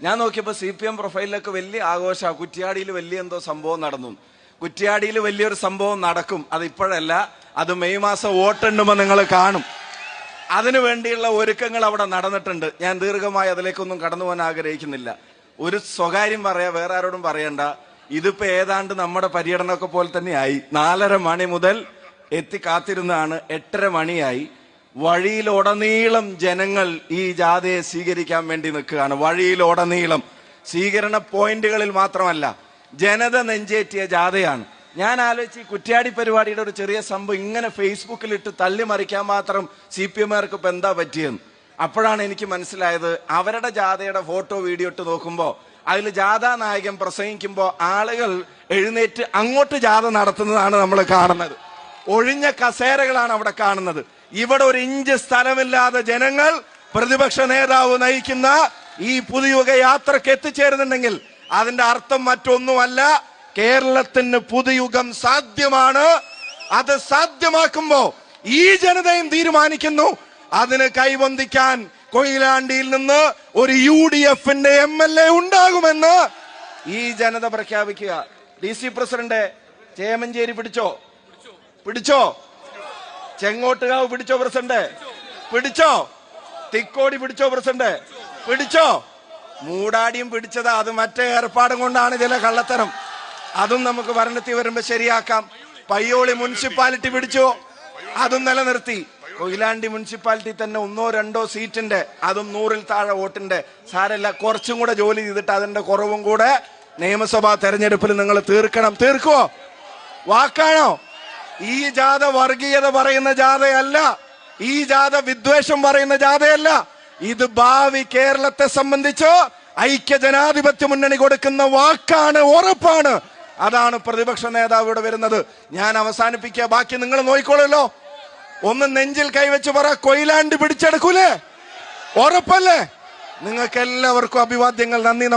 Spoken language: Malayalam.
ഞാൻ നോക്കിയപ്പോൾ CPM പ്രൊഫൈലിലൊക്കെ വലിയ ആഘോഷമാണ്. കുറ്റ്യാടിയിൽ വലിയ എന്തോ സംഭവം നടന്നു. കുറ്റ്യാടിയിൽ വലിയൊരു സംഭവം നടക്കും, അത് ഇപ്പോഴല്ല, അത് മെയ് മാസം വോട്ടെണ്ണുമ്പോൾ നിങ്ങൾ കാണും. അതിനു വേണ്ടിയുള്ള ഒരുക്കങ്ങൾ അവിടെ നടന്നിട്ടുണ്ട്. ഞാൻ ദീർഘമായി അതിലേക്കൊന്നും കടന്നു പോകാൻ ആഗ്രഹിക്കുന്നില്ല. ഒരു സ്വകാര്യം പറയാ, വേറെ ആരോടും പറയണ്ട. ഇതിപ്പോ ഏതാണ്ട് നമ്മുടെ പര്യടനമൊക്കെ പോലെ തന്നെയായി. 4:30 മണി മുതൽ എത്തി കാത്തിരുന്നാണ് 8:30 മണിയായി. വഴിയിലുടനീളം ജനങ്ങൾ ഈ ജാഥയെ സ്വീകരിക്കാൻ വേണ്ടി നിൽക്കുകയാണ്. വഴിയിലുടനീളം സ്വീകരണ പോയിന്റുകളിൽ മാത്രമല്ല, ജനത നെഞ്ചേറ്റിയ ജാഥയാണ്. ഞാൻ ആലോചിച്ച് കുറ്റ്യാടി പരിപാടിയുടെ ഒരു ചെറിയ സംഭവം ഇങ്ങനെ ഫേസ്ബുക്കിലിട്ട് തള്ളിമറിക്കാൻ മാത്രം CPMകാർക്ക് ഇപ്പൊ എന്താ പറ്റിയെന്ന്. അപ്പോഴാണ് എനിക്ക് മനസ്സിലായത്, അവരുടെ ജാഥയുടെ ഫോട്ടോ വീഡിയോ ഇട്ട് നോക്കുമ്പോൾ അതിൽ ജാഥാ നായകൻ പ്രസംഗിക്കുമ്പോൾ ആളുകൾ എഴുന്നേറ്റ് അങ്ങോട്ട് ജാഥ നടത്തുന്നതാണ് നമ്മൾ കാണുന്നത്. ഒഴിഞ്ഞ കസേരകളാണ് അവിടെ കാണുന്നത്. ഇവിടെ ഒരു ഇഞ്ച് സ്ഥലമില്ലാതെ ജനങ്ങൾ പ്രതിപക്ഷ നേതാവ് നയിക്കുന്ന ഈ പുതുയുഗ യാത്രക്ക് എത്തിച്ചേരുന്നുണ്ടെങ്കിൽ അതിന്റെ അർത്ഥം മറ്റൊന്നുമല്ല, കേരളത്തിന് പുതുയുഗം സാധ്യമാണ്. അത് സാധ്യമാക്കുമ്പോ ഈ ജനതയും തീരുമാനിക്കുന്നു അതിന് കൈവന്തിക്കാൻ കൊയിലാണ്ടിയിൽ നിന്ന് ഒരു UDFന്റെ MLA ഉണ്ടാകുമെന്ന് ഈ ജനത പ്രഖ്യാപിക്കുക. DC പ്രസിഡന്റ് ചേമഞ്ചേരി പിടിച്ചോ? ചെങ്ങോട്ടുകാവ് പിടിച്ചോ പ്രസിഡന്റ്? പിടിച്ചോ? തിക്കോടി പിടിച്ചോ പ്രസിഡന്റ്? പിടിച്ചോ? മൂടാടിയും പിടിച്ചത് അത് മറ്റേ ഏർപ്പാടും കൊണ്ടാണ് ചില കള്ളത്തരം. അതും നമുക്ക് ഭരണത്തിൽ വരുമ്പോ ശരിയാക്കാം. പയ്യോളി മുനിസിപ്പാലിറ്റി പിടിച്ചോ? അതും നിലനിർത്തി. കൊയിലാണ്ടി മുനിസിപ്പാലിറ്റി തന്നെ 1-2 സീറ്റിന്റെ, അതും 100-ൽ താഴെ വോട്ടിന്റെ, സാരല്ല, കുറച്ചും കൂടെ ജോലി ചെയ്തിട്ട് അതിന്റെ കുറവും കൂടെ നിയമസഭാ തെരഞ്ഞെടുപ്പിൽ നിങ്ങൾ തീർക്കണം. തീർക്കുവോ? വാക്കാണോ? ഈ ജാഥ വർഗീയത പറയുന്ന ജാഥയല്ല, ഈ ജാഥ വിദ്വേഷം പറയുന്ന ജാഥയല്ല. ഇത് ഭാവി കേരളത്തെ സംബന്ധിച്ച് ഐക്യ ജനാധിപത്യ മുന്നണി കൊടുക്കുന്ന വാക്കാണ്, ഉറപ്പാണ്. അതാണ് പ്രതിപക്ഷ നേതാവ് ഇവിടെ വരുന്നത്. ഞാൻ അവസാനിപ്പിക്കുക, ബാക്കി നിങ്ങൾ നോക്കിക്കോളല്ലോ. ഒന്ന് നെഞ്ചിൽ കൈവച്ച് പറ, കൊയിലാണ്ടി പിടിച്ചെടുക്കൂലേ? ഉറപ്പല്ലേ? നിങ്ങൾക്ക് എല്ലാവർക്കും അഭിവാദ്യങ്ങൾ. നന്ദി.